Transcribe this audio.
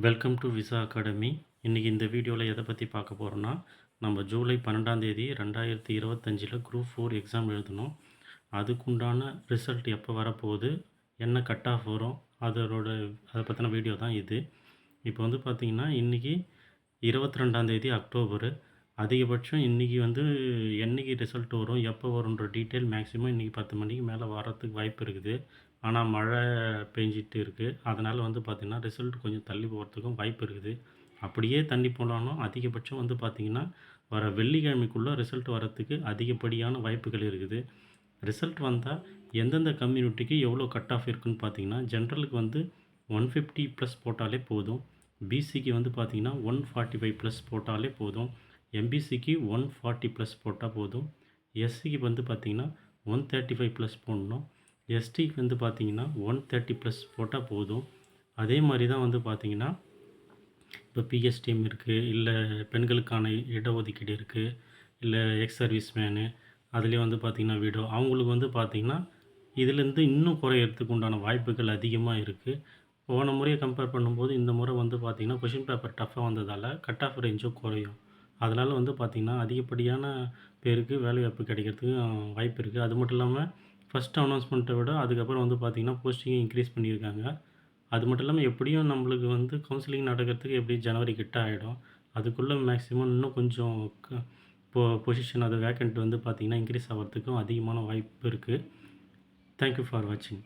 Welcome to visa academy. இன்றைக்கி இந்த வீடியோவில் எதை பற்றி பார்க்க போகிறோன்னா, நம்ம ஜூலை 12ஆம் தேதி 2025 குரூப் 4 எக்ஸாம் எழுதணும். அதுக்குண்டான ரிசல்ட் எப்போ வரப்போகுது, என்ன கட் ஆஃப் வரும், அதை பற்றின வீடியோ தான் இது. இப்போ வந்து பார்த்திங்கன்னா, இன்றைக்கி 22ஆம் தேதி அக்டோபரு. அதிகபட்சம் இன்றைக்கி என்றைக்கு ரிசல்ட் வரும், எப்போ வரும்ன்ற டீட்டெயில் மேக்ஸிமம் இன்றைக்கி 10 மணிக்கு மேலே வரத்துக்கு வாய்ப்பு இருக்குது. ஆனால் மழை பெஞ்சிட்டு இருக்குது. அதனால் பார்த்திங்கன்னா ரிசல்ட் கொஞ்சம் தள்ளி போகிறதுக்கும் வாய்ப்பு இருக்குது. அப்படியே தள்ளி போனாலும் அதிகபட்சம் பார்த்திங்கன்னா வர வெள்ளிக்கிழமைக்குள்ளே ரிசல்ட் வரத்துக்கு அதிகப்படியான வாய்ப்புகள் இருக்குது. ரிசல்ட் வந்தால் எந்தெந்த கம்யூனிட்டிக்கு எவ்வளோ கட் ஆஃப் இருக்குதுன்னு பார்த்திங்கன்னா, ஜென்ரலுக்கு 150 ப்ளஸ் போட்டாலே போதும். பிசிக்கு பார்த்திங்கன்னா 145 ப்ளஸ் போட்டாலே போதும். எம்பிசிக்கு 140 ப்ளஸ் போட்டால் போதும். எஸ்சிக்கு பார்த்திங்கன்னா 135 ப்ளஸ் போடணும். எஸ்டிக்கு பார்த்திங்கன்னா 130 ப்ளஸ் போட்டால் போதும். அதே மாதிரி தான் பார்த்திங்கன்னா இப்போ பிஎஸ்டிஎம் இருக்குது, இல்லை பெண்களுக்கான இடஒதுக்கீடு இருக்குது, இல்லை எக்ஸ் சர்வீஸ் மேனு, அதுலேயே பார்த்திங்கன்னா விடோ, அவங்களுக்கு பார்த்திங்கன்னா இதிலேருந்து இன்னும் குறையிறதுக்கு உண்டான வாய்ப்புகள் அதிகமாக இருக்குது. போன முறையை கம்பேர் பண்ணும்போது இந்த முறை பார்த்திங்கன்னா கொஷின் பேப்பர் டஃப்பாக வந்ததால் கட் ஆஃப் ரேஞ்சும் குறையும். அதனால் பார்த்திங்கன்னா அதிகப்படியான பேருக்கு வேலைவாய்ப்பு கிடைக்கிறதுக்கு வாய்ப்பு இருக்குது. அது மட்டும் இல்லாமல் ஃபஸ்ட் அனௌன்ஸ்மெண்ட்டை விட அதுக்கப்புறம் பார்த்திங்கன்னா போஸ்டிங்கை இன்க்ரீஸ் பண்ணியிருக்காங்க. அது மட்டும் இல்லாமல் எப்படியும் நம்மளுக்கு கவுன்சிலிங் நடக்கிறதுக்கு எப்படியும் ஜனவரி கிட்ட ஆகிடும். அதுக்குள்ளே மேக்ஸிமம் இன்னும் கொஞ்சம் பொசிஷன் அது வேக்கண்ட் பார்த்திங்கன்னா இன்க்ரீஸ் ஆகிறதுக்கும் அதிகமான வாய்ப்பு இருக்குது. தேங்க்யூ ஃபார் வாட்சிங்.